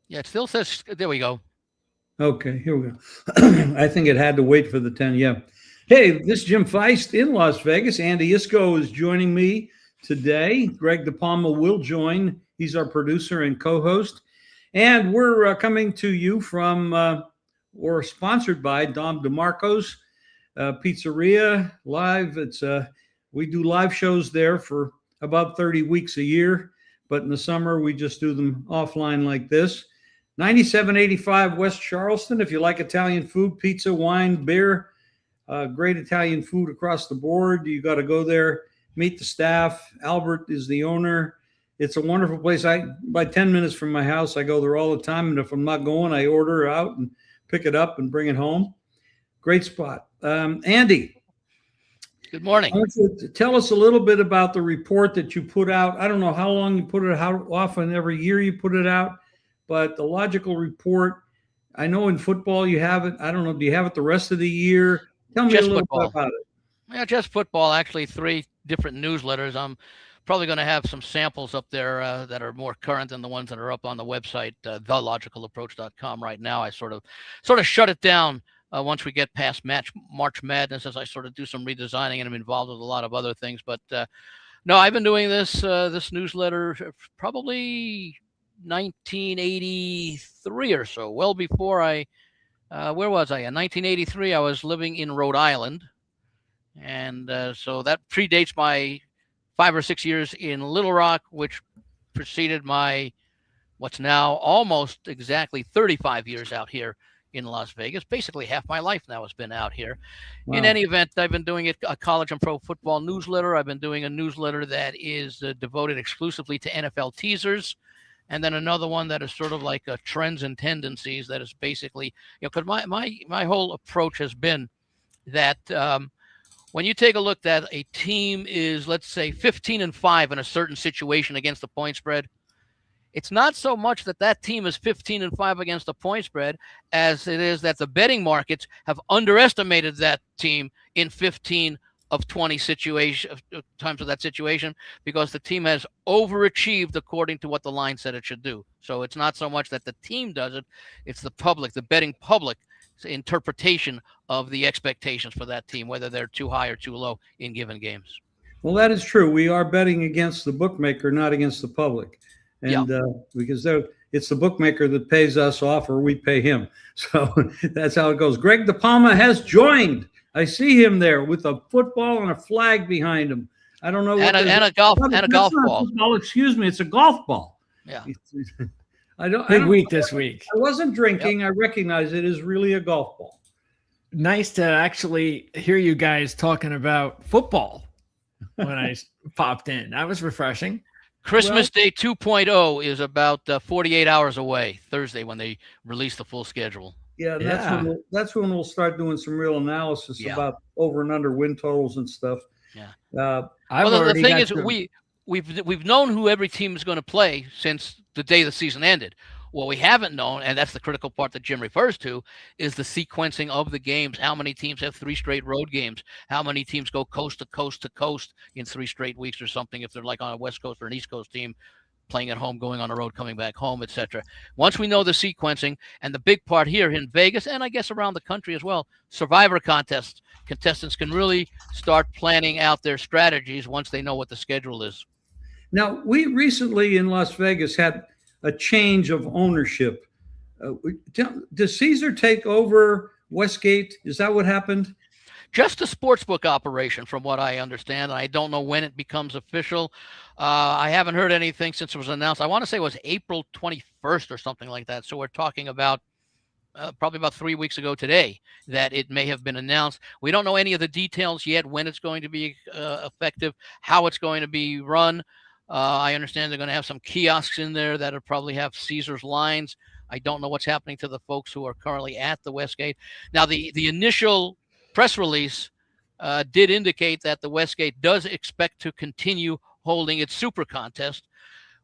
Yeah, it still says, there we go. Okay, here we go. I think it had to wait for the 10. Yeah. Hey, this is Jim Feist in Las Vegas. Andy Iskoe is joining me today. Greg DePalma will join. He's our producer and co host. And we're coming to you from or sponsored by Dom DeMarco's Pizzeria Live. It's We do live shows there for about 30 weeks a year, but in the summer we just do them offline like this. 9785 West Charleston. If you like Italian food, pizza, wine, beer, great Italian food across the board, you got to go there, meet the staff. Albert is the owner. It's a wonderful place. By 10 minutes from my house, I go there all the time. And if I'm not going, I order out and pick it up and bring it home. Great spot. Andy. Good morning. Why don't you tell us a little bit about the report that you put out? I don't know how long you put it, how often every year you put it out, but the logical report, I know in football you have it. I don't know, do you have it the rest of the year? Tell me Just a little football. bit about it. Yeah, just football. Actually, 3 different newsletters. I'm probably going to have some samples up there that are more current than the ones that are up on the website, thelogicalapproach.com right now. I sort of shut it down once we get past March Madness, as I sort of do some redesigning, and I'm involved with a lot of other things. But no, I've been doing this newsletter probably 1983 or so, well before where was I? In 1983, I was living in Rhode Island. And so that predates my 5 or 6 years in Little Rock, which preceded my what's now almost exactly 35 years out here in Las Vegas. Basically, half my life now has been out here. Wow. In any event, I've been doing a college and pro football newsletter. I've been doing a newsletter that is devoted exclusively to NFL teasers. And then another one that is sort of like trends and tendencies that is basically, because my whole approach has been that when you take a look that a team is, let's say, 15-5 in a certain situation against the point spread, it's not so much that team is 15-5 against the point spread as it is that the betting markets have underestimated that team in 15 of 20 times of that situation, because the team has overachieved according to what the line said it should do. So it's not so much that the team does it, it's the public, the betting public interpretation of the expectations for that team, whether they're too high or too low in given games. Well, that is true. We are betting against the bookmaker, not against the public. And because it's the bookmaker that pays us off, or we pay him. So that's how it goes. Greg DePalma has joined. I see him there with a football and a flag behind him. I don't know what and a golf ball. Football, excuse me, it's a golf ball. Yeah. Big week this week. I wasn't drinking. Yep. I recognize it is really a golf ball. Nice to actually hear you guys talking about football when I popped in. That was refreshing. Christmas Day 2.0 is about 48 hours away, Thursday, when they release the full schedule. Yeah, that's when we'll start doing some real analysis about over and under win totals and stuff. Yeah. The thing is, we've known who every team is going to play since the day the season ended. What we haven't known, and that's the critical part that Jim refers to, is the sequencing of the games. How many teams have 3 straight road games? How many teams go coast to coast to coast in 3 straight weeks or something, if they're like on a West Coast or an East Coast team, playing at home, going on the road, coming back home, etc. Once we know the sequencing, and the big part here in Vegas, and I guess around the country as well, survivor contests, contestants can really start planning out their strategies once they know what the schedule is. Now, we recently in Las Vegas had a change of ownership. Does Caesar take over Westgate? Is that what happened? Just a sportsbook operation, from what I understand. I don't know when it becomes official. I haven't heard anything since it was announced. I want to say it was April 21st or something like that. So we're talking about probably about 3 weeks ago today that it may have been announced. We don't know any of the details yet, when it's going to be effective, how it's going to be run. I understand they're going to have some kiosks in there that'll probably have Caesar's lines. I don't know what's happening to the folks who are currently at the Westgate. Now, the initial press release did indicate that the Westgate does expect to continue holding its super contest,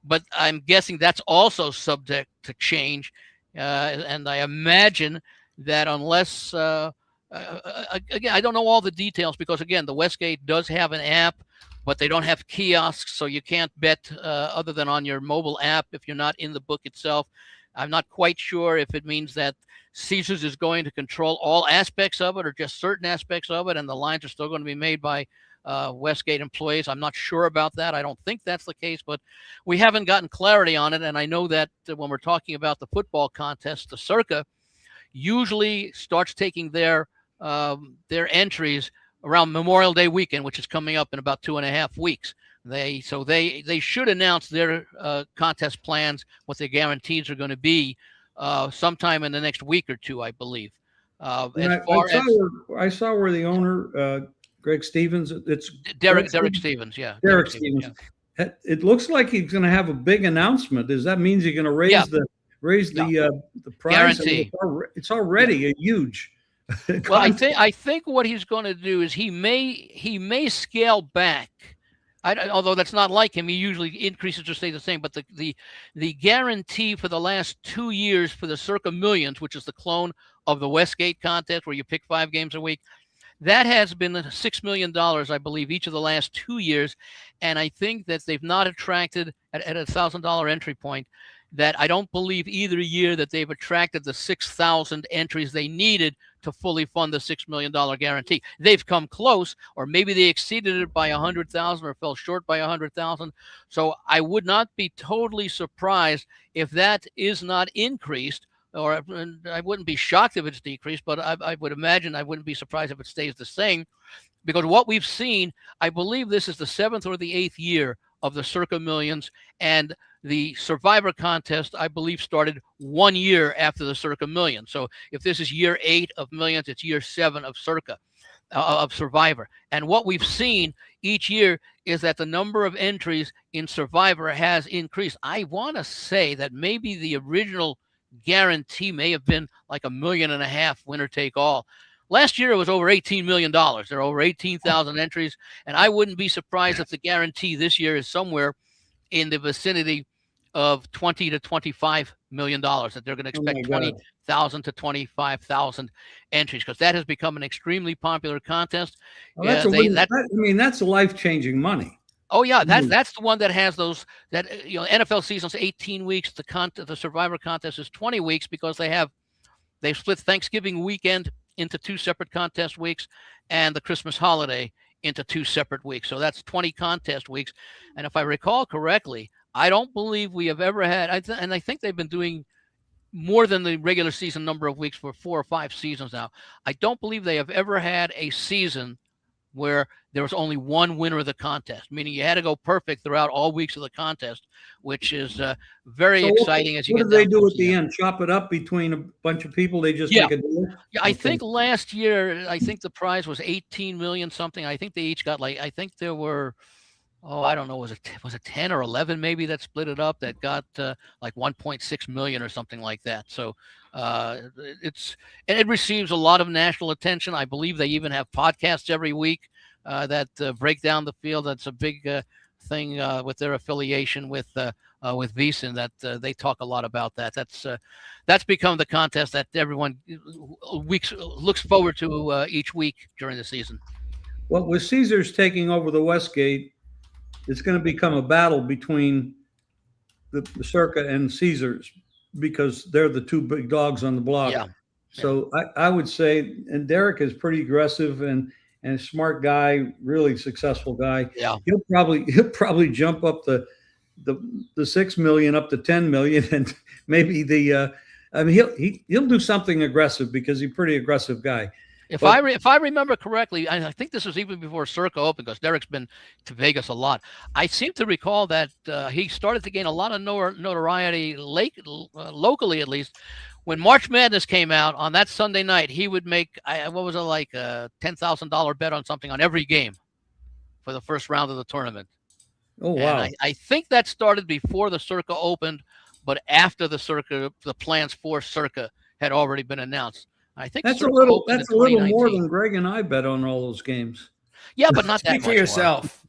but I'm guessing that's also subject to change. And I imagine that unless, again, I don't know all the details, because, again, the Westgate does have an app, but they don't have kiosks, so you can't bet other than on your mobile app if you're not in the book itself. I'm not quite sure if it means that Caesars is going to control all aspects of it or just certain aspects of it, and the lines are still going to be made by Westgate employees. I'm not sure about that. I don't think that's the case, but we haven't gotten clarity on it. And I know that when we're talking about the football contest, the Circa usually starts taking their entries around Memorial Day weekend, which is coming up in about 2.5 weeks. They should announce their contest plans, what their guarantees are going to be, sometime in the next week or two, I believe. I saw where the owner, Greg Stevens, it's Derek Stevens, yeah. Derek Stevens. Yeah. It looks like he's going to have a big announcement. Does that mean he's going to raise the price? Guarantee. I mean, it's already a huge. Well, I think what he's going to do is he may scale back. Although that's not like him, he usually increases or stays the same. But the guarantee for the last 2 years for the Circa Millions, which is the clone of the Westgate contest where you pick 5 games a week, that has been $6 million, I believe, each of the last 2 years. And I think that they've not attracted at $1,000 entry point, that I don't believe either year that they've attracted the 6,000 entries they needed to fully fund the $6 million guarantee. They've come close, or maybe they exceeded it by 100,000 or fell short by 100,000. So I would not be totally surprised if that is not increased, or I wouldn't be shocked if it's decreased, but I would imagine I wouldn't be surprised if it stays the same, because what we've seen, I believe this is the 7th or the 8th year of the Circa Millions, and the Survivor contest, I believe, started 1 year after the Circa Million. So if this is year 8 of Millions, it's year 7 of Circa, of Survivor. And what we've seen each year is that the number of entries in Survivor has increased. I want to say that maybe the original guarantee may have been like $1.5 million, winner take all. Last year, it was over $18 million. There are over 18,000 entries. And I wouldn't be surprised if the guarantee this year is somewhere in the vicinity of $20 to $25 million, that they're going to expect 20,000 to 25,000 entries, because that has become an extremely popular contest. Well, that's life-changing money. Oh yeah, that's the one that has those, that NFL season's 18 weeks. The Survivor contest is 20 weeks because they've split Thanksgiving weekend into 2 separate contest weeks and the Christmas holiday into 2 separate weeks. So that's 20 contest weeks. And if I recall correctly, I don't believe we have ever had, and I think they've been doing more than the regular season number of weeks for 4 or 5 seasons now. I don't believe they have ever had a season where there was only one winner of the contest, meaning you had to go perfect throughout all weeks of the contest, which is very exciting. As you what do they do at the end? Chop it up between a bunch of people? They just make a deal? Yeah, I think last year, I think the prize was 18 million something. I think they each got I think there were, I don't know, was it 10 or 11 maybe that split it up, that got like 1.6 million or something like that. So it receives a lot of national attention. I believe they even have podcasts every week that break down the field. That's a big thing with their affiliation with VEASAN, that they talk a lot about that. That's become the contest that everyone looks forward to each week during the season. Well, with Caesars taking over the Westgate, it's going to become a battle between the Circa and Caesars, because they're the 2 big dogs on the block. Yeah. So I would say, and Derek is pretty aggressive and a smart guy, really successful guy. Yeah. He'll probably jump up the 6 million up to 10 million, and maybe he'll do something aggressive, because he's a pretty aggressive guy. If I remember correctly, I think this was even before Circa opened, because Derek's been to Vegas a lot. I seem to recall that he started to gain a lot of notoriety locally, at least, when March Madness came out on that Sunday night. He would make, what was it, like a $10,000 bet on something on every game for the first round of the tournament. Oh, wow. And I think that started before the Circa opened, but after the Circa, the plans for Circa had already been announced. I think that's a little more than Greg and I bet on all those games. Yeah, but not that Speak much for yourself.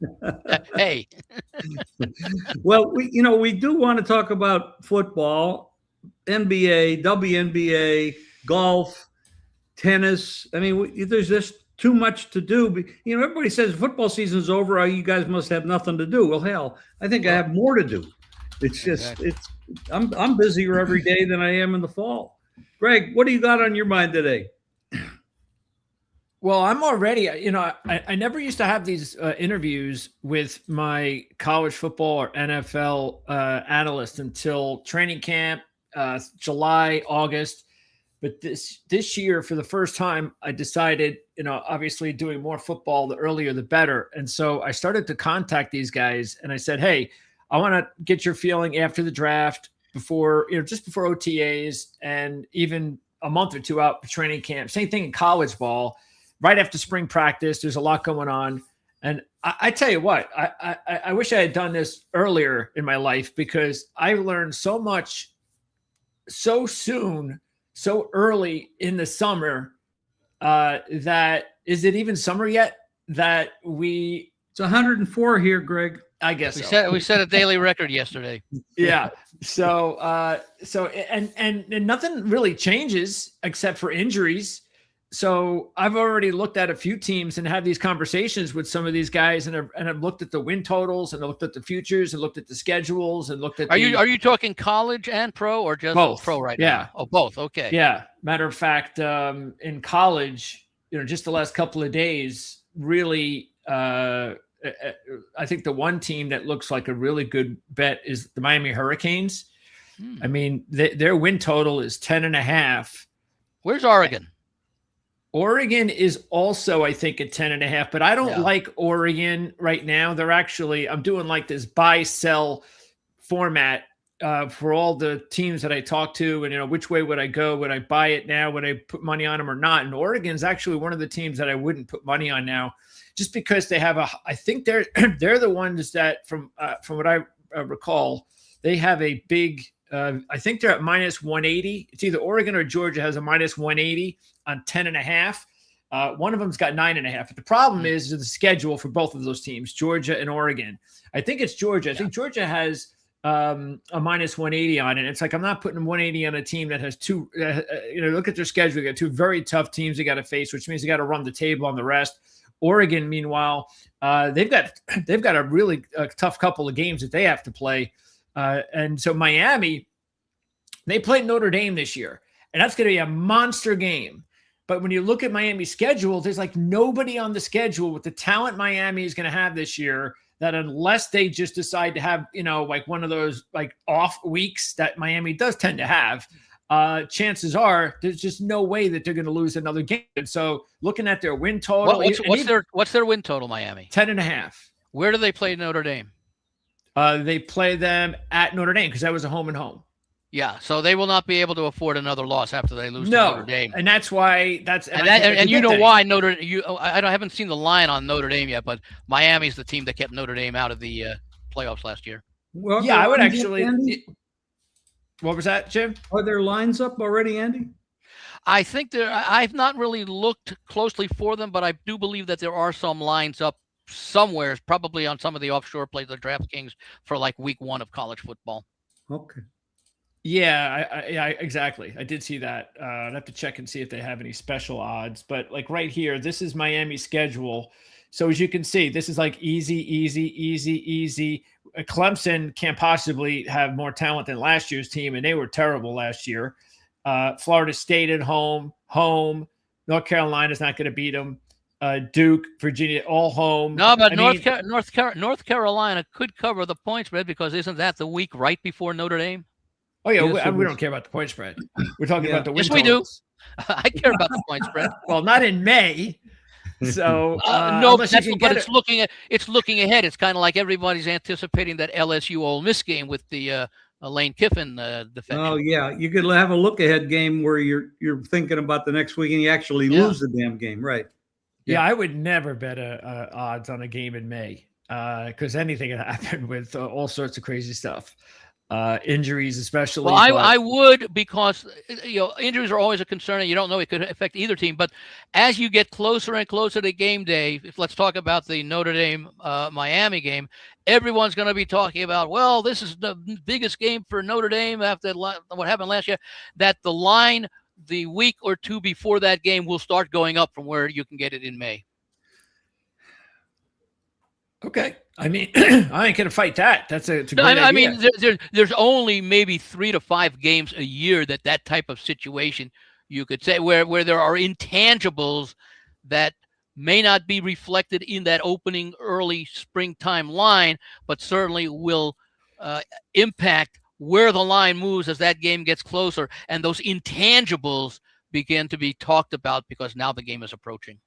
Hey. Well, we do want to talk about football, NBA, WNBA, golf, tennis. I mean, there's just too much to do. Everybody says football season's over. You guys must have nothing to do. Well, hell, I think I have more to do. It's just I'm busier every day than I am in the fall. Greg, what do you got on your mind today? Well, I'm already, I never used to have these interviews with my college football or NFL analyst until training camp, July, August. But this year, for the first time, I decided, obviously doing more football, the earlier the better. And so I started to contact these guys, and I said, hey, I want to get your feeling after the draft, before, just before OTAs, and even a month or two out for training camp. Same thing in college ball. Right after spring practice, there's a lot going on. And I tell you what, I wish I had done this earlier in my life, because I learned so much so soon, so early in the summer, that is it even summer yet? That It's 104 here, Greg. I guess we set a daily record yesterday. Yeah. So and nothing really changes except for injuries. So I've already looked at a few teams and had these conversations with some of these guys, and I've looked at the win totals, and I looked at the futures, and looked at the schedules, and looked at. Are you talking college and pro, or just both? Pro right now? Yeah. Oh, both. Okay. Yeah. Matter of fact, in college, just the last couple of days, really, I think the one team that looks like a really good bet is the Miami Hurricanes. I mean, their win total is 10.5. Where's Oregon? Oregon is also, I think, at 10.5, but I don't like Oregon right now. They're actually, I'm doing like this buy sell format for all the teams that I talk to, and which way would I go? Would I buy it now? Would I put money on them or not? And Oregon is actually one of the teams that I wouldn't put money on now, just because they have I think they're the ones that from what I recall, they have a big. I think they're at minus 180. It's either Oregon or Georgia has a minus 180 on 10.5. One of them's got 9.5. But the problem is the schedule for both of those teams, Georgia and Oregon. I think it's Georgia. I think Georgia has a minus 180 on it. It's like, I'm not putting 180 on a team that has two. Look at their schedule. They got two very tough teams they got to face, which means they got to run the table on the rest. Oregon, meanwhile, they've got a really tough couple of games that they have to play. And so Miami, they played Notre Dame this year, and that's going to be a monster game. But when you look at Miami's schedule, there's like nobody on the schedule with the talent Miami is going to have this year, that unless they just decide to have, like one of those like off weeks that Miami does tend to have, chances are there's just no way that they're going to lose another game. And so looking at their win total, what's their win total, Miami? 10.5. Where do they play Notre Dame? They play them at Notre Dame, because that was a home and home. Yeah, so they will not be able to afford another loss after they lose to Notre Dame. And that's why and you know why I haven't seen the line on Notre Dame yet, but Miami's the team that kept Notre Dame out of the playoffs last year. Well, yeah, I would actually. What was that, Jim? Are there lines up already, Andy? I think I've not really looked closely for them, but I do believe that there are some lines up somewhere, probably on some of the offshore plays, the DraftKings, for like week 1 of college football. Okay. Yeah, I exactly. I did see that. I'd have to check and see if they have any special odds. But like right here, this is Miami's schedule. So as you can see, this is like easy. Clemson can't possibly have more talent than last year's team, and they were terrible last year. Florida State at home. North Carolina's not going to beat them. Duke, Virginia, all home. No, but North Carolina could cover the point spread, because isn't that the week right before Notre Dame? Oh yeah, yes, we don't care about the point spread. We're talking about the win totals. We do. I care about the point spread. Well, not in May. So no, but it's looking ahead. It's kind of like everybody's anticipating that LSU Ole Miss game with the Lane Kiffin defection. Oh yeah, you could have a look ahead game where you're thinking about the next week and you actually lose the damn game, right? Yeah, I would never bet odds on a game in May, because anything can happen with all sorts of crazy stuff. Injuries, especially. Well, I would, because injuries are always a concern, and you don't know, it could affect either team. But as you get closer and closer to game day, let's talk about the Notre Dame Miami game, everyone's going to be talking about, well, this is the biggest game for Notre Dame after what happened last year. That the line the week or two before that game will start going up from where you can get it in May. Okay. I mean, I ain't gonna fight that. It's a No, great I idea. mean, there's only maybe 3 to 5 games a year that type of situation you could say where there are intangibles that may not be reflected in that opening early springtime line, but certainly will uh, impact where the line moves as that game gets closer, and those intangibles begin to be talked about because now the game is approaching.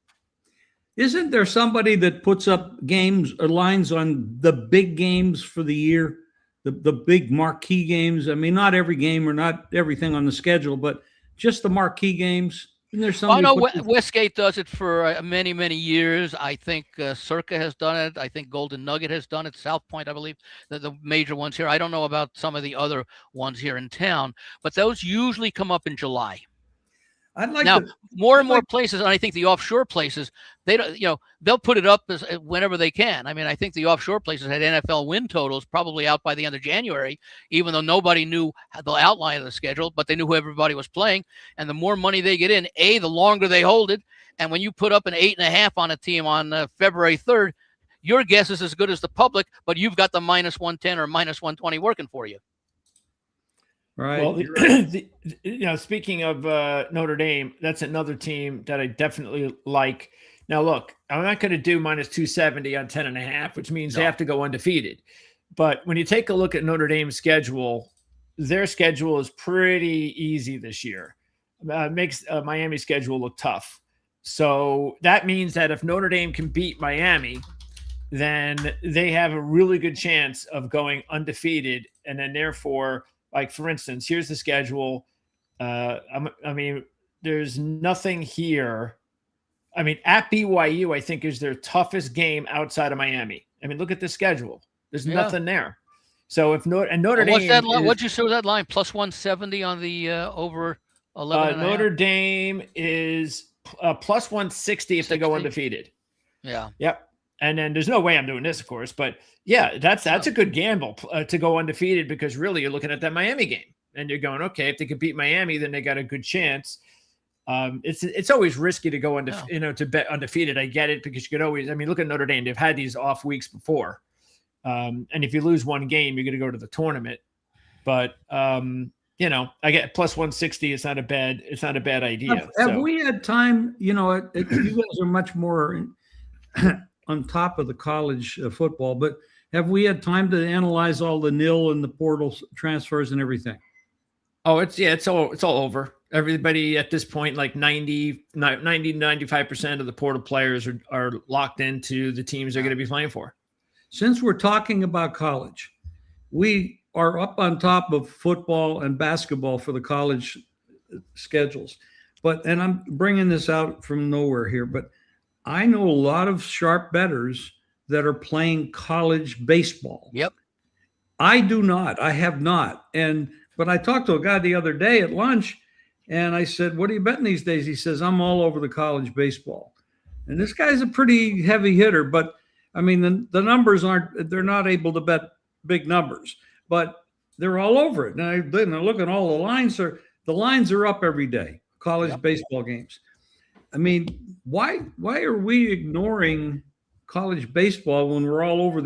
Isn't there somebody that puts up games or lines on the big games for the year? The big marquee games. I mean, not every game or not everything on the schedule, but just the marquee games. Isn't there I somebody know puts Westgate does it for many, many years. I think Circa has done it. I think Golden Nugget has done it. South Point, I believe, the major ones here. I don't know about some of the other ones here in town, but those usually come up in July. I'd like Now, to more I'd and more like places, and I think the offshore places, they don't, they'll put it up whenever they can. I mean, I think the offshore places had NFL win totals probably out by the end of January, even though nobody knew the outline of the schedule, but they knew who everybody was playing. And the more money they get in, the longer they hold it. And when you put up an 8.5 on a team on February 3rd, your guess is as good as the public, but you've got the minus 110 or minus 120 working for you. Right. Well, right. speaking of Notre Dame, that's another team that I definitely like. Now, look, I'm not going to do minus 270 on 10.5, which means they have to go undefeated. But when you take a look at Notre Dame's schedule, their schedule is pretty easy this year. Makes Miami's schedule look tough. So that means that if Notre Dame can beat Miami, then they have a really good chance of going undefeated. And then therefore, like, for instance, here's the schedule. I mean, there's nothing here. I mean, at BYU, I think is their toughest game outside of Miami. I mean, look at the schedule. There's nothing there. So if Notre Dame, what's that line? What'd you show that line? Plus 170 on the over 11. Notre Dame is plus 160 if they go undefeated. Yeah. Yep. And then there's no way I'm doing this, of course, but yeah, that's a good gamble to go undefeated, because really you're looking at that Miami game and you're going, okay, if they could beat Miami, then they got a good chance. It's always risky to go to bet undefeated. I get it, because you could always, I mean, look at Notre Dame. They've had these off weeks before. And if you lose one game, you're going to go to the tournament. But, I get plus 160. It's not a bad idea. Have we had time? You guys are much more on top of the college football, but have we had time to analyze all the nil and the portal transfers and everything? Oh, it's all over. Everybody at this point, like 95% of the portal players are locked into the teams they're going to be playing for. Since we're talking about college, we are up on top of football and basketball for the college schedules. And I'm bringing this out from nowhere here, but I know a lot of sharp bettors that are playing college baseball. Yep. I do not. I have not. But I talked to a guy the other day at lunch, and I said, "What are you betting these days?" He says, "I'm all over the college baseball." And this guy's a pretty heavy hitter, but I mean, the numbers they're not able to bet big numbers, but they're all over it. And I look at all the lines are up every day, college baseball games. I mean, why are we ignoring college baseball when we're all over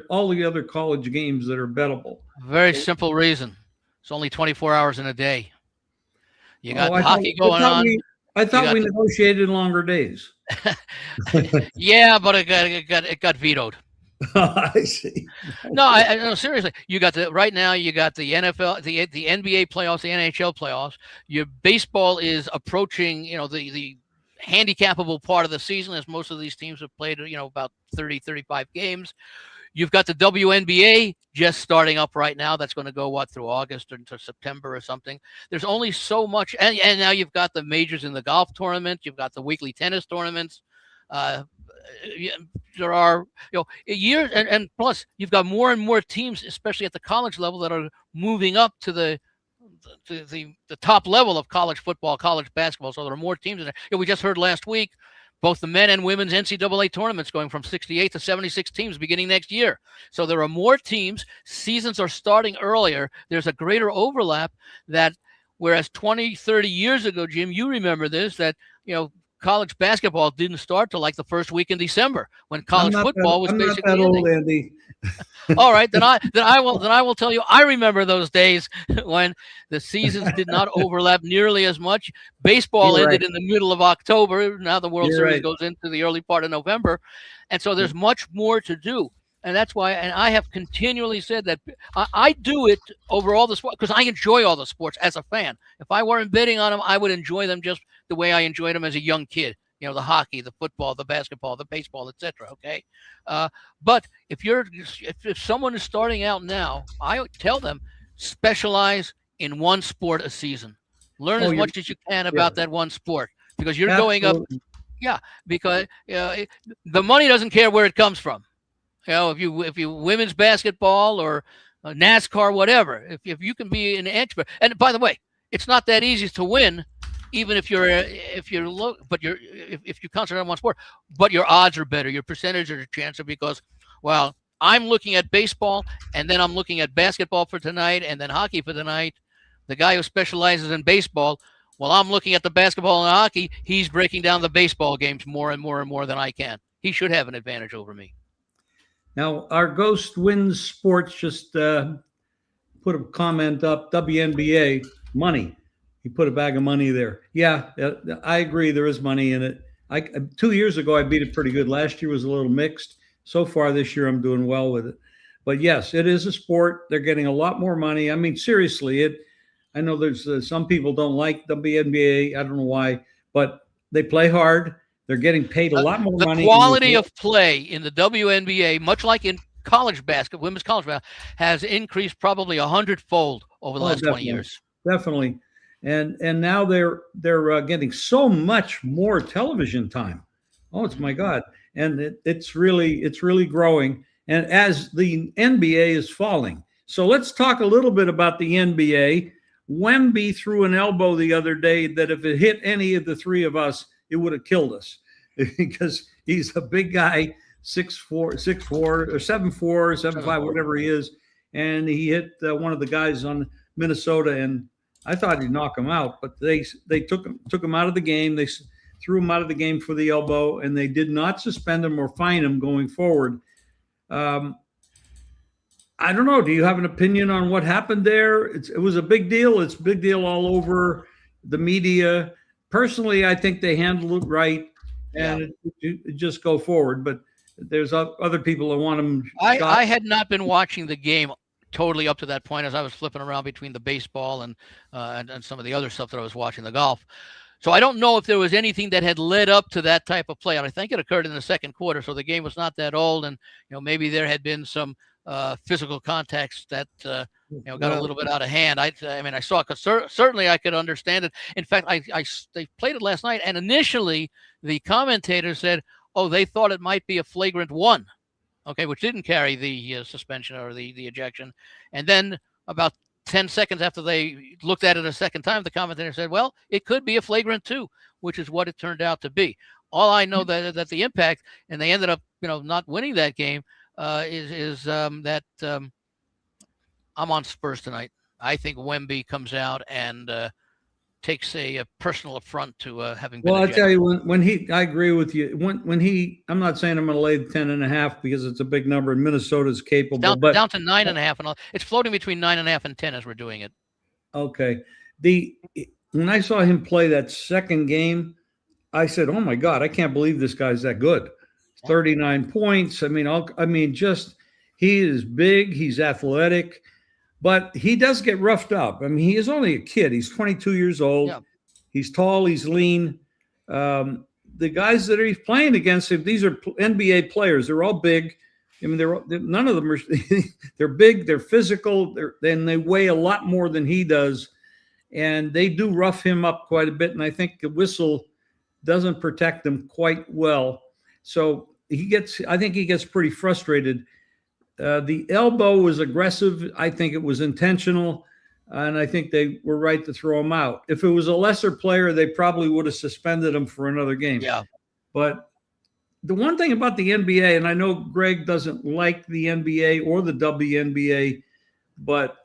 all the other college games that are bettable? Very simple reason. It's only 24 hours in a day. You got hockey going on. I thought we negotiated longer days. Yeah, but it got vetoed. I see. No, seriously. Right now you got the NFL, the NBA playoffs, the NHL playoffs. Your baseball is approaching, the handicappable part of the season, as most of these teams have played, about 30, 35 games. You've got the WNBA just starting up right now. That's going to go through August or into September or something. There's only so much, and now you've got the majors in the golf tournament. You've got the weekly tennis tournaments. There are years, and plus you've got more and more teams, especially at the college level, that are moving up to the top level of college football, college basketball. So there are more teams in there. We just heard last week both the men and women's NCAA tournaments going from 68 to 76 teams beginning next year. So there are more teams. Seasons are starting earlier. There's a greater overlap whereas 20, 30 years ago, Jim, you remember this, that, college basketball didn't start till like the first week in December, when I'm college not football that, was I'm not basically that ending. old, Andy. All right, then I will tell you, I remember those days when the seasons did not overlap nearly as much. Baseball You're right. ended in the middle of October. Now the World You're Series right. goes into the early part of November, and so there's much more to do. And that's why, and I have continually said that I do it over all the sports because I enjoy all the sports as a fan. If I weren't betting on them, I would enjoy them just the way I enjoyed them as a young kid. The hockey, the football, the basketball, the baseball, etc. Okay, but if someone is starting out now, I tell them specialize in one sport a season. Learn Oh, as you're much as you can yeah, about that one sport because you're going up. absolutely. Yeah, because the money doesn't care where it comes from. If you women's basketball or NASCAR, whatever, if you can be an expert. And by the way, it's not that easy to win, even if you're low, but if you concentrate on one sport, but your odds are better, your percentage of chance are because, well, I'm looking at baseball and then I'm looking at basketball for tonight and then hockey for tonight. The guy who specializes in baseball, while I'm looking at the basketball and hockey, he's breaking down the baseball games more and more and more than I can. He should have an advantage over me. Now, our Ghost Wins Sports just put a comment up. WNBA money. He put a bag of money there. Yeah, I agree. There is money in it. 2 years ago I beat it pretty good. Last year was a little mixed. So far this year I'm doing well with it. But yes, it is a sport. They're getting a lot more money. I mean, seriously, it. I know there's some people don't like WNBA. I don't know why, but they play hard. They're getting paid a lot more The money. quality of play in the WNBA, much like in college basketball, women's college basketball, has increased probably 100-fold over the last 20 years. Definitely, and now they're getting so much more television time. Oh, it's my God, and it's really growing. And as the NBA is falling, so let's talk a little bit about the NBA. Wemby threw an elbow the other day that if it hit any of the three of us, it would have killed us because he's a big guy, 6'4", or 7'4", 7'5", whatever he is, and he hit one of the guys on Minnesota, and I thought he'd knock him out, but they took him out of the game. They threw him out of the game for the elbow, and they did not suspend him or fine him going forward. I don't know. Do you have an opinion on what happened there? It was a big deal. It's a big deal all over the media. Personally, I think they handled it right, and it just go forward. But there's other people that want them shot. I had not been watching the game totally up to that point as I was flipping around between the baseball and some of the other stuff that I was watching, the golf. So I don't know if there was anything that had led up to that type of play. And I think it occurred in the second quarter, so the game was not that old, and maybe there had been some physical contacts that got a little bit out of hand. I mean, I saw it because certainly I could understand it. In fact, they played it last night, and initially the commentator said, "Oh, they thought it might be a flagrant one." Okay, which didn't carry the suspension or the ejection. And then about 10 seconds after they looked at it a second time, the commentator said, well, it could be a flagrant two, which is what it turned out to be. All I know that the impact, and they ended up, not winning that game, is that I'm on Spurs tonight. I think Wemby comes out and takes a personal affront to having been. Well, I tell you, I agree with you. I'm not saying I'm going to lay 10.5 because it's a big number and Minnesota's capable, but down to 9.5, and it's floating between 9.5 and 10 as we're doing it. Okay. When I saw him play that second game, I said, "Oh my God, I can't believe this guy's that good." 39 points. I mean, just he is big. He's athletic. But he does get roughed up. I mean, he is only a kid. He's 22 years old. Yeah. He's tall. He's lean. The guys that he's playing against, these are NBA players. They're all big. I mean, none of them are. They're big. They're physical. Then they weigh a lot more than he does, and they do rough him up quite a bit. And I think the whistle doesn't protect him quite well. So I think he gets pretty frustrated. The elbow was aggressive. I think it was intentional, and I think they were right to throw him out. If it was a lesser player, they probably would have suspended him for another game. Yeah. But the one thing about the NBA, and I know Greg doesn't like the NBA or the WNBA,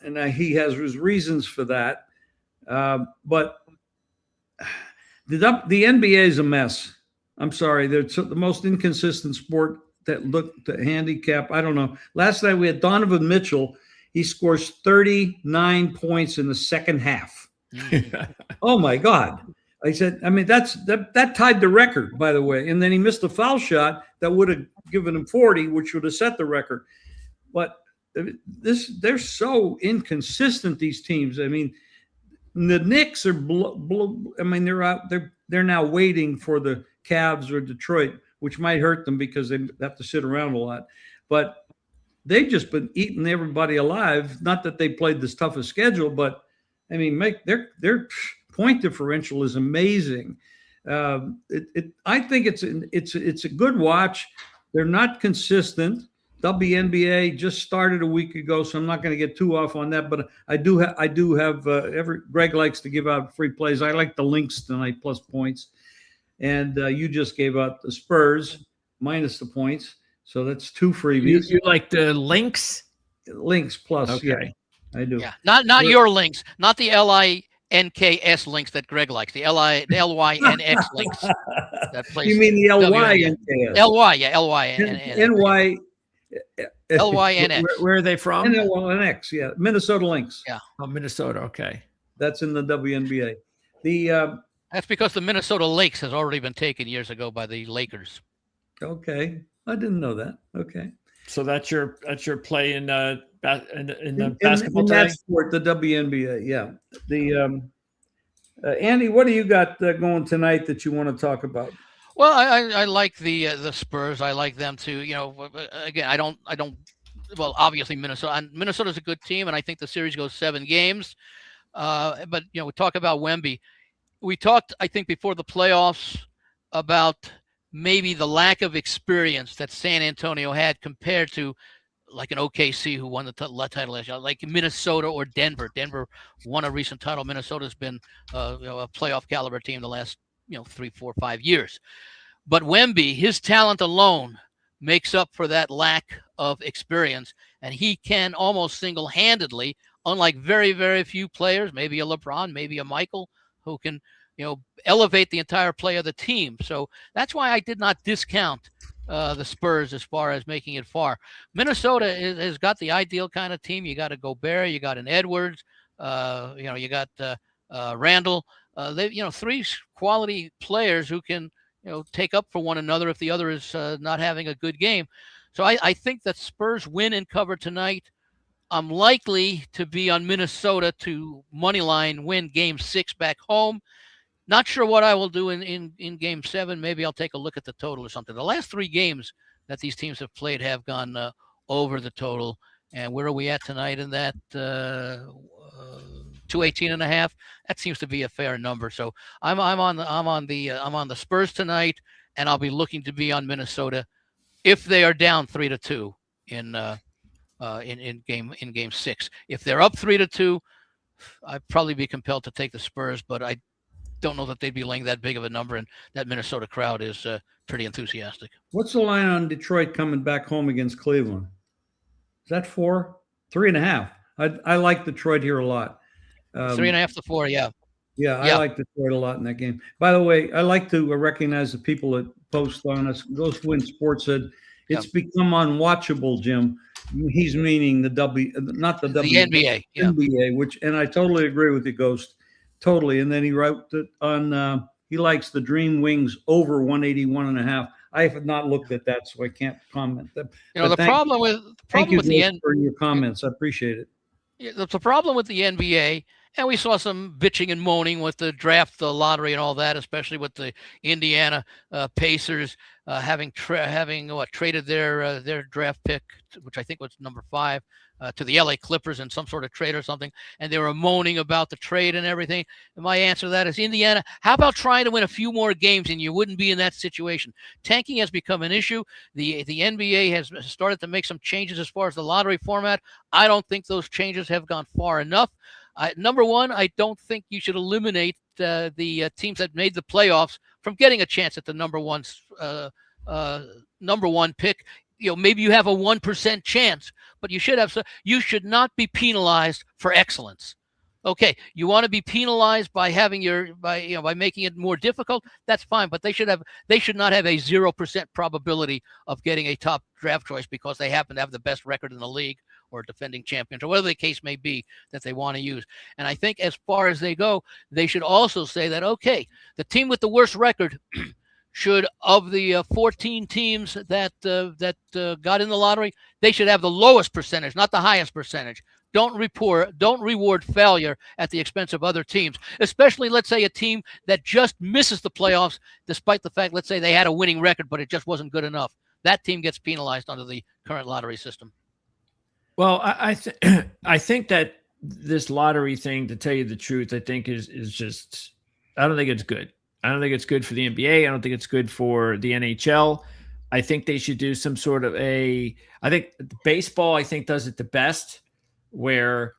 and he has his reasons for that. But The NBA is a mess. I'm sorry. They're the most inconsistent sport that looked to handicap. I don't know. Last night we had Donovan Mitchell. He scores 39 points in the second half. Oh my God. I said, I mean, that tied the record, by the way. And then he missed a foul shot that would have given him 40, which would have set the record. But they're so inconsistent, these teams. I mean, the Knicks are I mean, they're now waiting for the Cavs or Detroit, which might hurt them because they have to sit around a lot. But they've just been eating everybody alive. Not that they played this toughest schedule, but I mean, their point differential is amazing. I think it's a good watch. They're not consistent. WNBA just started a week ago, so I'm not going to get too off on that. But I do have Greg likes to give out free plays. I like the Lynx tonight plus points, and you just gave out the Spurs minus the points, so that's 2 freebies. You like the Lynx? Lynx plus, okay. Yeah, I do. Yeah, not your links, not the LINKS links that Greg likes. The LYNX links. That plays. You mean the LYNKS? LY, yeah, LYNX. LYNX. Where are they from? LYNX, yeah, Minnesota Lynx. Yeah, Minnesota. Okay, that's in the WNBA. That's because the Minnesota Lakes has already been taken years ago by the Lakers. Okay, I didn't know that. Okay, so that's your play in the basketball in that sport, the WNBA. Yeah, Andy, what do you got going tonight that you want to talk about? Well, I like the Spurs. I like them too. You know, again, I don't. Well, obviously Minnesota's a good team, and I think the series goes 7 games. But we talk about Wemby. We talked, I think, before the playoffs about maybe the lack of experience that San Antonio had compared to like an OKC who won the title last year, like Minnesota or Denver. Denver won a recent title. Minnesota's been a playoff caliber team the last 3, 4, 5 years. But Wemby, his talent alone makes up for that lack of experience, and he can almost single-handedly, unlike very, very few players, maybe a LeBron, maybe a Michael, who can elevate the entire play of the team. So that's why I did not discount the Spurs as far as making it far. Minnesota has got the ideal kind of team. You got a Gobert, you got an Edwards, you got Randall. They 3 quality players who can take up for one another if the other is not having a good game. So I think that Spurs win and cover tonight. I'm likely to be on Minnesota to money line win Game 6 back home. Not sure what I will do in Game 7. Maybe I'll take a look at the total or something. The last 3 games that these teams have played have gone over the total. And where are we at tonight in that? 218.5. That seems to be a fair number. So I'm on the Spurs tonight, and I'll be looking to be on Minnesota if they are down 3-2 in Game 6. If they're up 3-2, I'd probably be compelled to take the Spurs, but I don't know that they'd be laying that big of a number, and that Minnesota crowd is pretty enthusiastic. What's the line on Detroit coming back home against Cleveland? Is that 4? 3.5. I like Detroit here a lot. 3.5 to 4, yeah. Yeah, I like Detroit a lot in that game. By the way, I like to recognize the people that post on us. Ghost Win Sports said it's become unwatchable, Jim. He's meaning the not the NBA, NBA, and I totally agree with you, Ghost. Totally. And then he wrote that on he likes the Dream Wings over 181.5. I have not looked at that, so I can't comment. The problem with the for your comments. I appreciate it. The problem with the NBA, and we saw some bitching and moaning with the draft, the lottery, and all that, especially with the Indiana Pacers having traded their draft pick, which I think was number 5, to the LA Clippers in some sort of trade or something, and they were moaning about the trade and everything. And my answer to that is, Indiana, how about trying to win a few more games and you wouldn't be in that situation? Tanking has become an issue. The NBA has started to make some changes as far as the lottery format. I don't think those changes have gone far enough. Number one, I don't think you should eliminate the teams that made the playoffs from getting a chance at the number one pick. Maybe you have a 1% chance, but you should not be penalized for excellence. Okay, you want to be penalized by having by making it more difficult. That's fine, but they should not have a 0% probability of getting a top draft choice because they happen to have the best record in the league or defending champions or whatever the case may be that they want to use. And I think as far as they go, they should also say that okay, the team with the worst record should, of the 14 teams that got in the lottery, they should have the lowest percentage, not the highest percentage. Don't reward failure at the expense of other teams, especially, let's say, a team that just misses the playoffs, despite the fact, let's say, they had a winning record, but it just wasn't good enough. That team gets penalized under the current lottery system. Well, I think that this lottery thing, to tell you the truth, I think is just, I don't think it's good. I don't think it's good for the NBA. I don't think it's good for the NHL. I think they should do some sort of I think baseball, I think, does it the best, where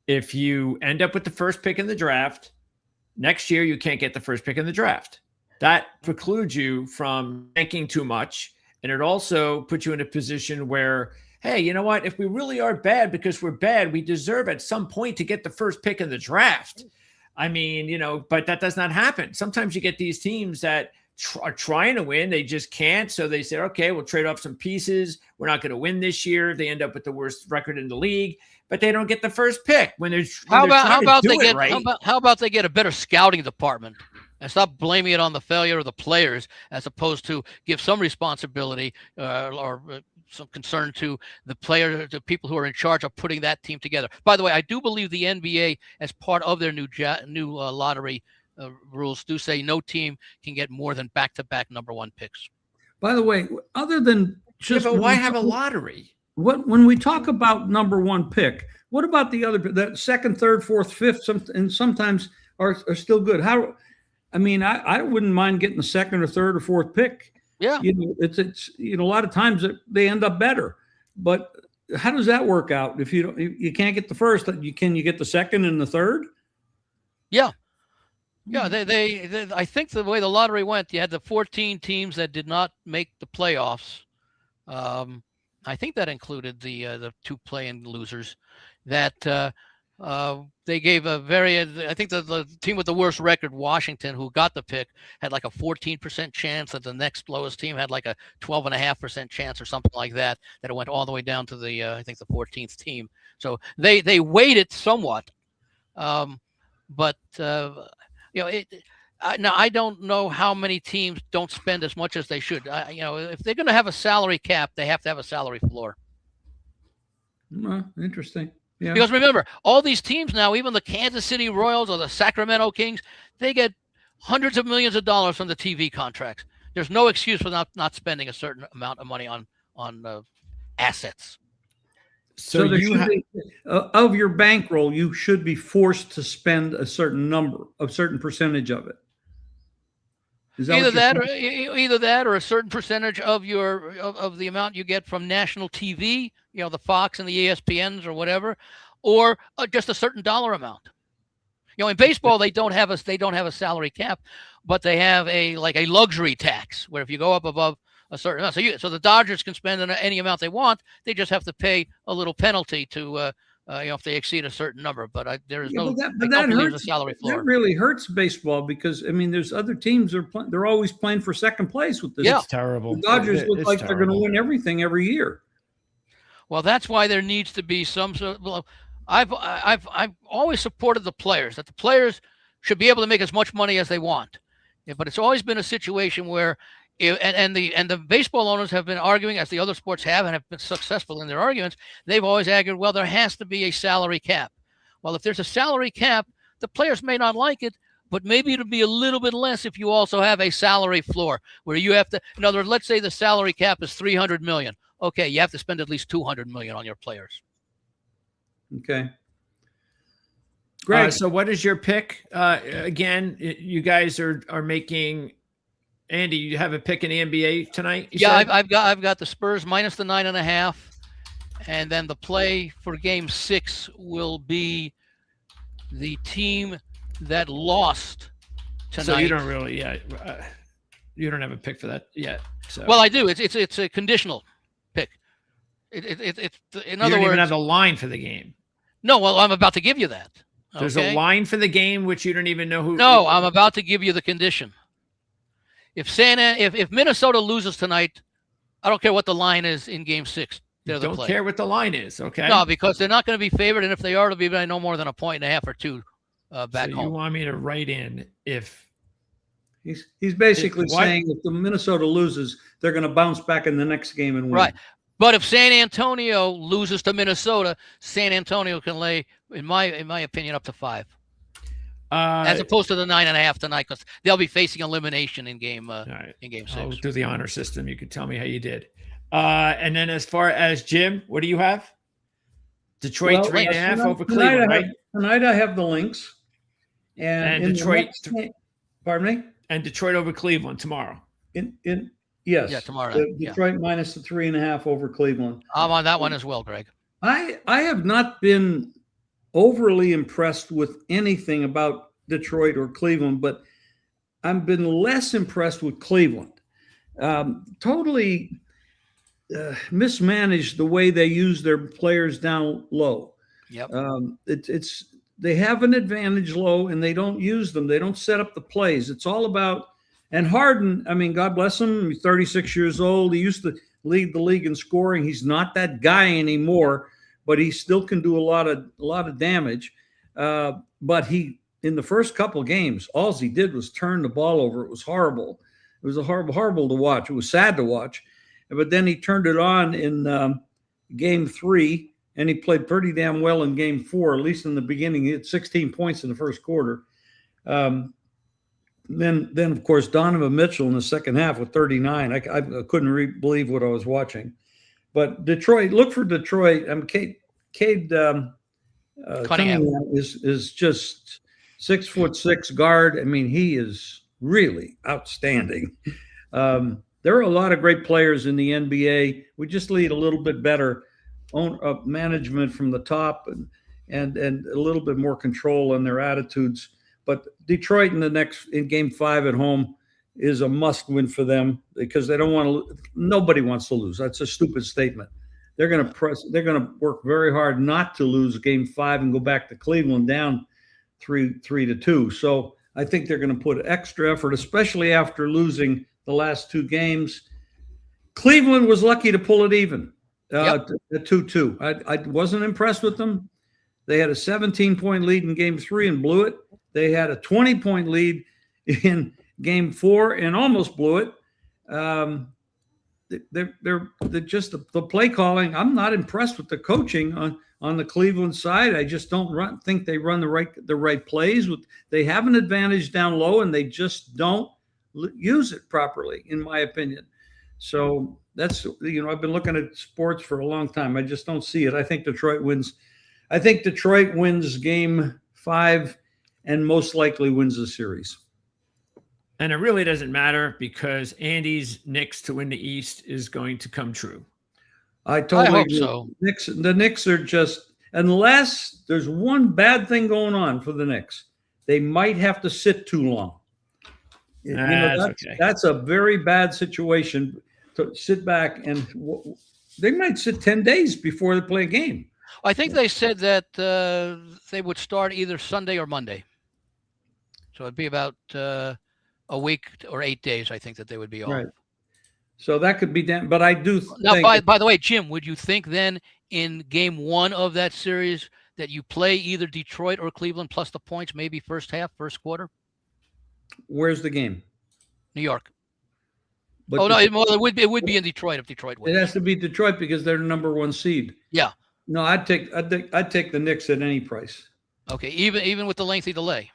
if you end up with the first pick in the draft, next year you can't get the first pick in the draft. That precludes you from tanking too much. And it also puts you in a position where, hey, you know what? If we really are bad because we're bad, we deserve at some point to get the first pick in the draft. I mean, but that does not happen. Sometimes you get these teams that are trying to win. They just can't. So they say, okay, we'll trade off some pieces. We're not going to win this year. They end up with the worst record in the league, but they don't get the first pick when they're how about they get a better scouting department and stop blaming it on the failure of the players, as opposed to give some responsibility or some concern to the players, the people who are in charge of putting that team together. By the way, I do believe the NBA, as part of their new lottery rules, do say no team can get more than back-to-back number one picks. By the way, other than just but why have a lottery? When we talk about number one pick, what about the other, that second, third, fourth, fifth, and sometimes are still good? I wouldn't mind getting the second or third or fourth pick. Yeah, it's a lot of times they end up better, but how does that work out? If you can't get the first, can you get the second and the third? Yeah. They I think the way the lottery went, you had the 14 teams that did not make the playoffs. I think that included the two play-in losers. That they gave I think the team with the worst record, Washington, who got the pick, had like a 14% chance, that the next lowest team had like a 12.5% chance or something like that, that it went all the way down to the, I think the 14th team. So they weighted somewhat. Now I don't know how many teams don't spend as much as they should. If they're going to have a salary cap, they have to have a salary floor. Interesting. Yeah. Because remember, all these teams now, even the Kansas City Royals or the Sacramento Kings, they get hundreds of millions of dollars from the TV contracts. There's no excuse for not spending a certain amount of money on assets. So of your bankroll, you should be forced to spend a certain percentage of it. Is that either that or a certain percentage of of the amount you get from national TV, the Fox and the ESPNs or whatever, or just a certain dollar amount. In baseball they don't have a salary cap, but they have a luxury tax where if you go up above a certain amount, so the Dodgers can spend any amount they want. They just have to pay a little penalty to if they exceed a certain number. But there is that hurts. A salary floor. That really hurts baseball because there's other teams they're always playing for second place with this. Yeah, it's terrible. The Dodgers look like they're going to win everything every year. Well, that's why there needs to be some sort of. I've always supported the players, that the players should be able to make as much money as they want, but it's always been a situation where. And the baseball owners have been arguing, as the other sports have, and have been successful in their arguments. They've always argued, well, there has to be a salary cap. Well, if there's a salary cap, the players may not like it, but maybe it'll be a little bit less if you also have a salary floor where you have to. In other words, let's say the salary cap is $300 million. Okay, you have to spend at least $200 million on your players. Okay. Great. So, what is your pick? Again, you guys are making. Andy, you have a pick in the NBA tonight? I've got the Spurs minus the 9.5, and then the play for Game 6 will be the team that lost tonight. So you don't really, you don't have a pick for that yet. So. Well, I do. It's a conditional pick. It's in other words, you don't even have a line for the game. No, well, I'm about to give you that. There's a line for the game, which you don't even know who. No, I'm about to give you the condition. If Minnesota loses tonight, I don't care what the line is in Game 6. You don't care what the line is, okay? No, because they're not going to be favored, and if they are, it'll be by no more than 1.5 or 2 back home. You want me to write in if he's basically saying if the Minnesota loses, they're going to bounce back in the next game and win. Right. But if San Antonio loses to Minnesota, San Antonio can lay, in my opinion, up to 5. As opposed to the 9.5 tonight, because they'll be facing elimination in game in Game 6. I'll do the honor system. You can tell me how you did. And then as far as Jim, what do you have? Detroit 3.5 over Cleveland, right? Tonight I have the Lynx. And Detroit. Pardon me? And Detroit over Cleveland tomorrow. Yes. Yeah, tomorrow night. Detroit minus the 3.5 over Cleveland. I'm on that one as well, Greg. I have not been overly impressed with anything about Detroit or Cleveland, but I've been less impressed with Cleveland. Totally mismanaged the way they use their players down low. Yep. They have an advantage low and they don't use them. They don't set up the plays. It's all about, and Harden, I mean, God bless him. He's 36 years old. He used to lead the league in scoring. He's not that guy anymore, but he still can do a lot of damage. But he, in the first couple of games, all he did was turn the ball over. It was horrible. It was horrible to watch. It was sad to watch. But then he turned it on in Game 3, and he played pretty damn well in Game 4, at least in the beginning. He had 16 points in the first quarter. Then of course, Donovan Mitchell in the second half with 39. I couldn't believe what I was watching. But Detroit, look for Detroit. Cade Cunningham is just 6'6" guard. I mean, he is really outstanding. There are a lot of great players in the NBA. We just need a little bit better management from the top and a little bit more control on their attitudes. But Detroit in Game 5 at home is a must win for them because they don't want to. Nobody wants to lose. That's a stupid statement. They're going to work very hard not to lose Game 5 and go back to Cleveland down 3-2. So I think they're going to put extra effort, especially after losing the last 2 games. Cleveland was lucky to pull it even at 2-2. I wasn't impressed with them. They had a 17-point lead in Game 3 and blew it. They had a 20-point lead in Game 4 and almost blew it. They're just the play calling. I'm not impressed with the coaching on the Cleveland side. I just don't think they run the right plays. They have an advantage down low, and they just don't use it properly, in my opinion. So that's, I've been looking at sports for a long time. I just don't see it. I think Detroit wins. I think Detroit wins Game 5 and most likely wins the series. And it really doesn't matter because Andy's Knicks to win the East is going to come true. I hope so. The Knicks are just, unless there's one bad thing going on for the Knicks, they might have to sit too long. That's a very bad situation to sit back, and they might sit 10 days before they play a game. I think they said that they would start either Sunday or Monday. So it'd be about a week or 8 days, I think, that they would be off. Right. So that could be done. But I do now, by the way, Jim, would you think then in Game 1 of that series that you play either Detroit or Cleveland plus the points, maybe first half, first quarter? Where's the game? New York. But it would be in Detroit if Detroit wins. It has to be Detroit because they're the number 1 seed. Yeah. No, I'd take the Knicks at any price. Okay, even with the lengthy delay.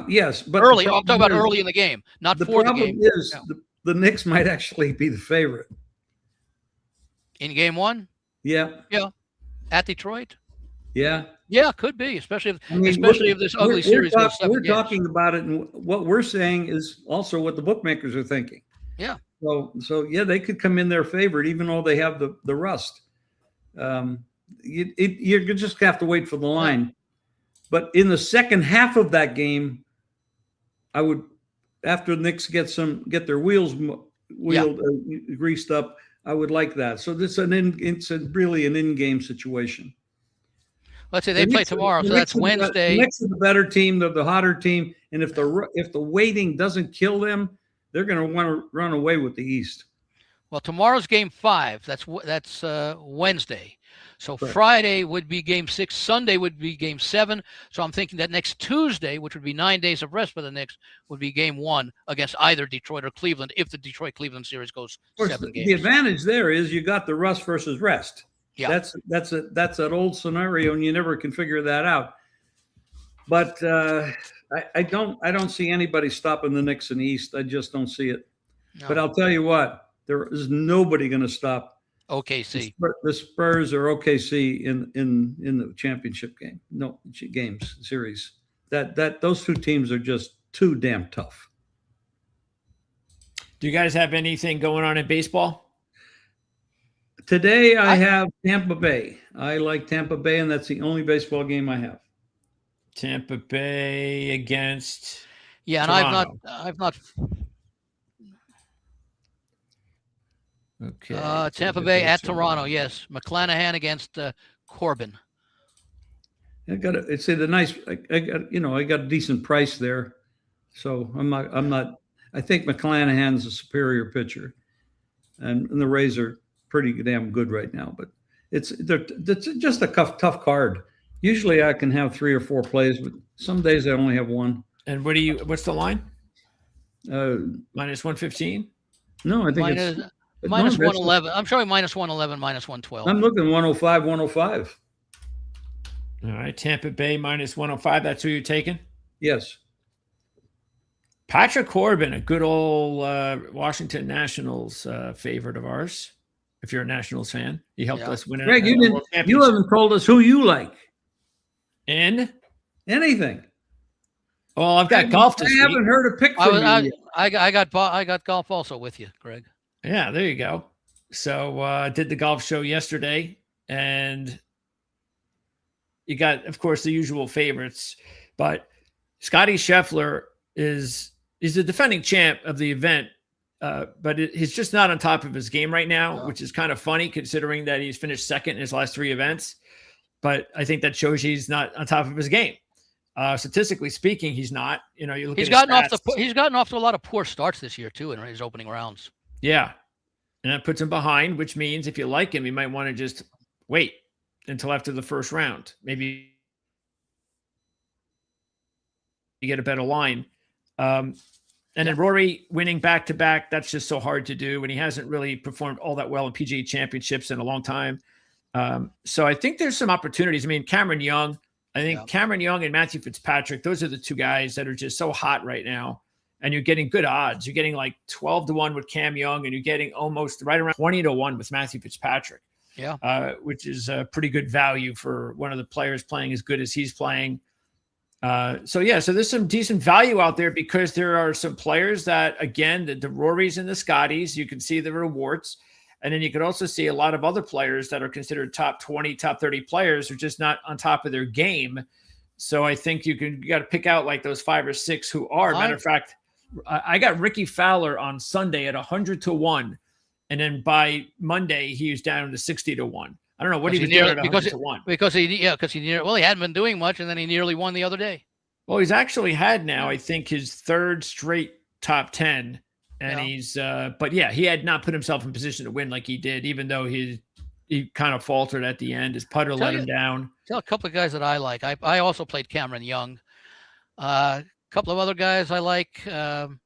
Yes, but early. I'm talking about early in the game, not for the game. The problem is the Knicks might actually be the favorite in Game 1. Yeah. At Detroit. Yeah. Yeah, could be, especially if this ugly series goes 7 We're games. talking about it, and what we're saying is also what the bookmakers are thinking. Yeah. So yeah, they could come in their favorite, even though they have the rust. You just have to wait for the line. But in the second half of that game, I would, after the Knicks get their wheels greased up, I would like that. So it's really an in-game situation. Let's say they play tomorrow, so that's Wednesday. The Knicks are the better team, the hotter team, and if the waiting doesn't kill them, they're going to want to run away with the East. Well, tomorrow's game 5. That's Wednesday. So Correct. Friday would be game 6. Sunday would be game 7. So I'm thinking that next Tuesday, which would be 9 days of rest for the Knicks, would be game 1 against either Detroit or Cleveland if the Detroit-Cleveland series goes 7 games. The advantage there is you got the rust versus rest. Yeah. That's an old scenario, and you never can figure that out. But I don't see anybody stopping the Knicks in the East. I just don't see it. No. But I'll tell you what, there is nobody going to stop OKC. The Spurs or OKC in the championship game. No games series. That those two teams are just too damn tough. Do you guys have anything going on in baseball? Today I have Tampa Bay. I like Tampa Bay, and that's the only baseball game I have. Tampa Bay against Toronto. And I've not. Okay. Tampa Bay at Toronto. Yes, McClanahan against Corbin. It's a nice. I got a decent price there, so I'm not. I think McClanahan's a superior pitcher, and the Rays are pretty damn good right now. But it's just a tough card. Usually I can have 3 or 4 plays, but some days I only have 1. And what's the line? Minus 115? No, I think it's minus 111. I'm showing minus 111, minus 112. I'm looking 105, 105. All right, Tampa Bay minus 105. That's who you're taking? Yes. Patrick Corbin, a good old Washington Nationals favorite of ours. If you're a Nationals fan, he helped us win. Greg, you haven't told us who you like. In anything. Well, I've got golf this week. I haven't heard a pick from you. I got golf also with you, Greg. Yeah, there you go. So did the golf show yesterday, and you got, of course, the usual favorites, but Scotty Scheffler is the defending champ of the event, but he's just not on top of his game right now, which is kind of funny considering that he's finished second in his last 3 events. But I think that shows he's not on top of his game. Statistically speaking, he's not. You look he's at he's gotten off to a lot of poor starts this year too in his opening rounds. Yeah, and that puts him behind, which means if you like him, you might want to just wait until after the first round. Maybe you get a better line. And then Rory winning back-to-back, that's just so hard to do, and he hasn't really performed all that well in PGA championships in a long time. So I think there's some opportunities. I mean, Cameron Young and Matthew Fitzpatrick, those are the 2 guys that are just so hot right now. And you're getting good odds. You're getting like 12-1 with Cam Young, and you're getting almost right around 20-1 with Matthew Fitzpatrick. Yeah. Which is a pretty good value for one of the players playing as good as he's playing. So there's some decent value out there because there are some players that, again, the Rorys and the Scotties, you can see the rewards. And then you could also see a lot of other players that are considered top 20, top 30 players are just not on top of their game. So I think you got to pick out like those 5 or 6 who are. Matter of fact, I got Ricky Fowler on Sunday at 100-1. And then by Monday, he was down to 60-1. I don't know what he was doing at 100-1. Because he hadn't been doing much, and then he nearly won the other day. Well, he's actually had now, I think, his 3rd straight top 10. And he's, he had not put himself in position to win like he did, even though he kind of faltered at the end. His putter let him down. Tell a couple of guys that I like. I also played Cameron Young. A couple of other guys I like. Xander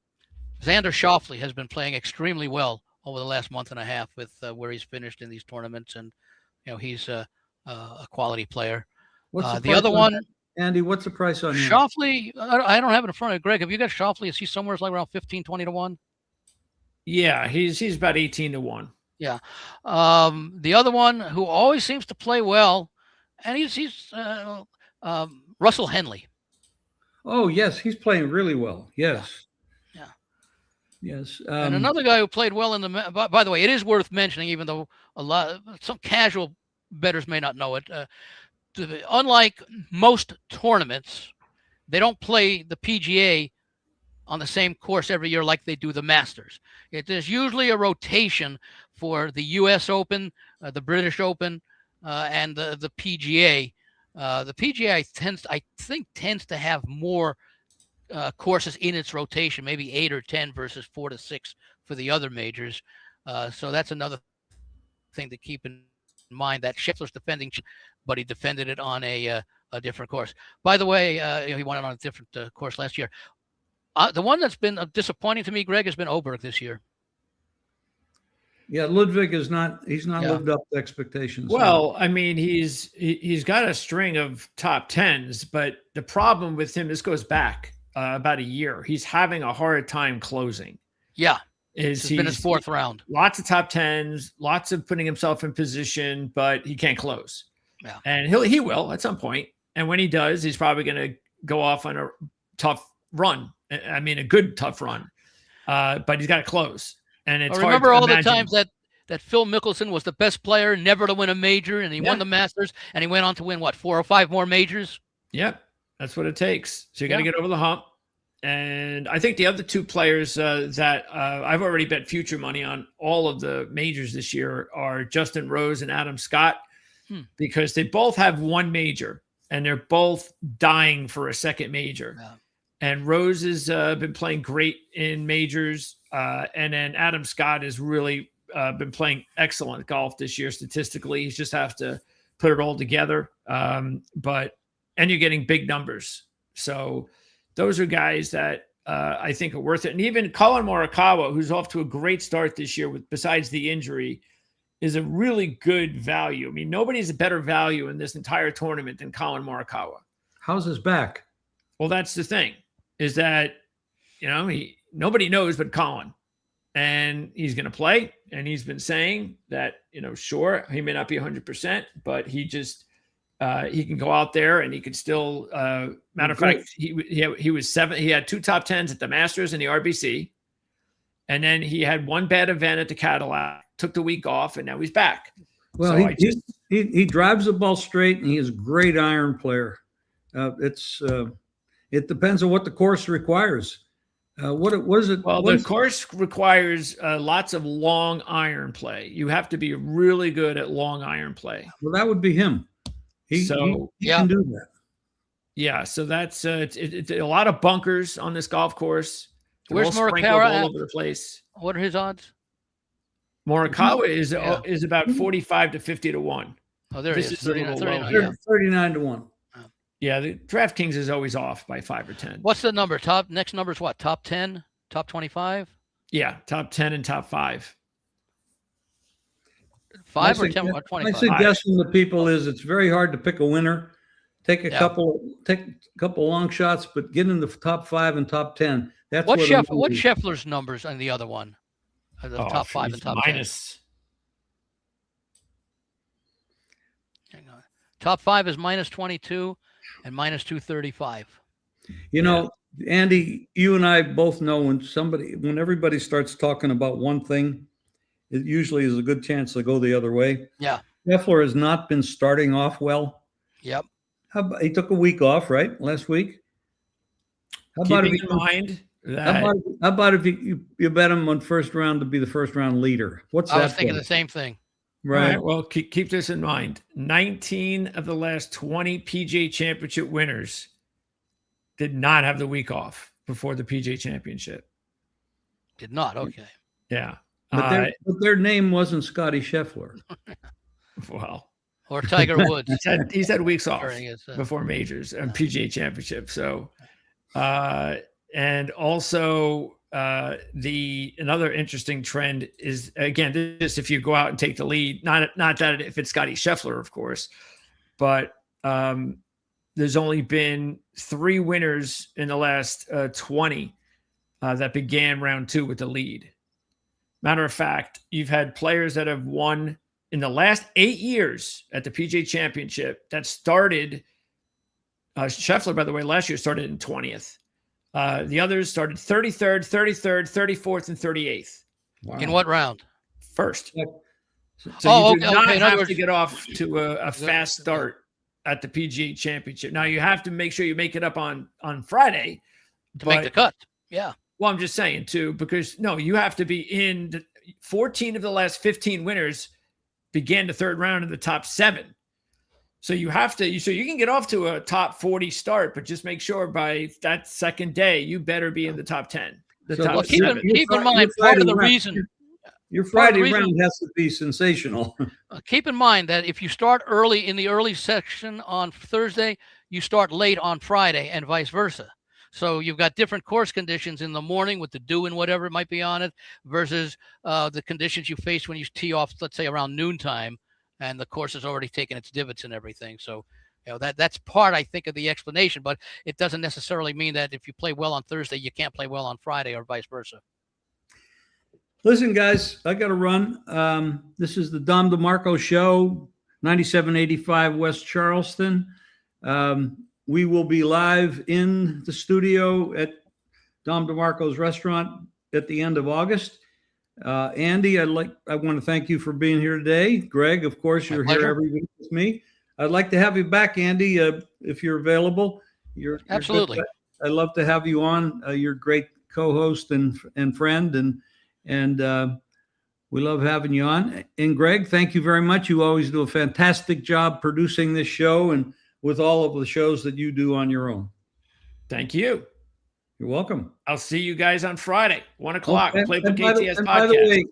Schauffele has been playing extremely well over the last month and a half with where he's finished in these tournaments, and he's a quality player. What's the other one? Andy, what's the price on him? Schauffele, I don't have it in front of Greg. Have you got Schauffele? Is he somewhere like around 15-20-1? Yeah, he's about 18-1. Yeah. The other one who always seems to play well, and he's Russell Henley. Oh, yes, he's playing really well. Yes. Yeah. Yes. And another guy who played well in the. By the way, it is worth mentioning, even though some casual bettors may not know it. Unlike most tournaments, they don't play the PGA on the same course every year like they do the Masters. There's usually a rotation for the U.S. Open, the British Open, and the PGA. The PGA tends to have more courses in its rotation, maybe 8 or 10 versus 4 to 6 for the other majors. So that's another thing to keep in mind. That Scheffler's defending, but he defended it on a different course. By the way, he won it on a different course last year. The one that's been disappointing to me, Greg, has been Oberg this year. Yeah, Ludwig is not. He's not lived up to expectations. Well, I mean, he's got a string of top 10s, but the problem with him, this goes back about a year. He's having a hard time closing. Yeah, it's been his 4th round. Lots of top 10s, lots of putting himself in position, but he can't close. Yeah, and he will at some point. And when he does, he's probably going to go off on a tough run. I mean, a good tough run, but he's got to close. And it's remember all the times that Phil Mickelson was the best player never to win a major, and he won the Masters, and he went on to win, 4 or 5 more majors? Yep, that's what it takes. So you got to get over the hump. And I think the other 2 players that I've already bet future money on all of the majors this year are Justin Rose and Adam Scott, because they both have 1 major, and they're both dying for a second major. Yeah. And Rose has been playing great in majors. And then Adam Scott has really been playing excellent golf this year statistically. He just has to put it all together. And you're getting big numbers. So those are guys that I think are worth it. And even Colin Morikawa, who's off to a great start this year besides the injury, is a really good value. I mean, nobody's a better value in this entire tournament than Colin Morikawa. How's his back? Well, that's the thing, is that, nobody knows but Colin, and he's going to play. And he's been saying that, sure, he may not be 100%, but he just, he can go out there and he could still, matter of fact, he was 7. He had 2 top 10s at the Masters and the RBC. And then he had 1 bad event at the Cadillac, took the week off, and now he's back. Well, so he drives the ball straight, and he is a great iron player. It depends on what the course requires. What is it? Well, the course requires lots of long iron play. You have to be really good at long iron play. Well, that would be him. He can do that. Yeah, so that's it's a lot of bunkers on this golf course. Where's Morikawa all over the place? What are his odds? Morikawa is about 45 to 50 to 1. Oh, there he is. 39 to 1. Yeah, the DraftKings is always off by 5 or 10. What's the number? Next number is what? Top 10? Top 25? Yeah, top 10 and top 5. 5 or 10 or 25? My suggestion to people is it's very hard to pick a winner. Take a couple long shots, but get in the top 5 and top 10. That's what's Scheffler's numbers on the other one? The top 5 and top 10. Hang on. Top 5 is minus 22 and minus 235. Andy, you and I both know when everybody starts talking about one thing, it usually is a good chance to go the other way. Yeah. Scheffler has not been starting off well. Yep. He took a week off, right? Last week. How about if you bet him on first round to be the first round leader? I was thinking the same thing. Right. Well, keep this in mind. 19 of the last 20 PGA Championship winners did not have the week off before the PGA Championship. Did not. Okay. Yeah. But their name wasn't Scotty Scheffler. Well. Or Tiger Woods. he's had weeks off before majors and PGA Championship. So, and also another interesting trend is, again, this if you go out and take the lead, not that if it's Scotty Scheffler, of course, but there's only been 3 winners in the last 20 that began round 2 with the lead. Matter of fact, you've had players that have won in the last 8 years at the PGA Championship that started. Scheffler, by the way, last year started in 20th. The others started 33rd, 33rd, 34th, and 38th. Wow. In what round? First. So you do not have to get off to a fast start at the PGA Championship. Now, you have to make sure you make it up on Friday. To make the cut. Yeah. Well, I'm just saying, too, because, you have to be in 14 of the last 15 winners began the third round in the top 7. So you have to, so you can get off to a top 40 start, but just make sure by that second day, you better be in the top 10. The So top Well, keep seven. in mind, part of the reason. Your Part of the Friday reason- round has to be sensational. Keep in mind that if you start early in the early section on Thursday, you start late on Friday and vice versa. So you've got different course conditions in the morning with the dew and whatever might be on it versus the conditions you face when you tee off, let's say around noontime, and the course has already taken its divots and everything. So, that's part, I think, of the explanation, but it doesn't necessarily mean that if you play well on Thursday, you can't play well on Friday or vice versa. Listen, guys, I got to run. This is the Dom DeMarco Show, 9785 West Charleston. We will be live in the studio at Dom DeMarco's restaurant at the end of August. Andy, I want to thank you for being here today. Greg, of course, you're here every week with me. I'd like to have you back, Andy, if you're available. You're absolutely. I'd love to have you on. You're a great co-host and friend, and we love having you on. And Greg, thank you very much. You always do a fantastic job producing this show and with all of the shows that you do on your own. Thank you. You're welcome. I'll see you guys on Friday, 1 o'clock. And Playbook by the ATS podcast. way,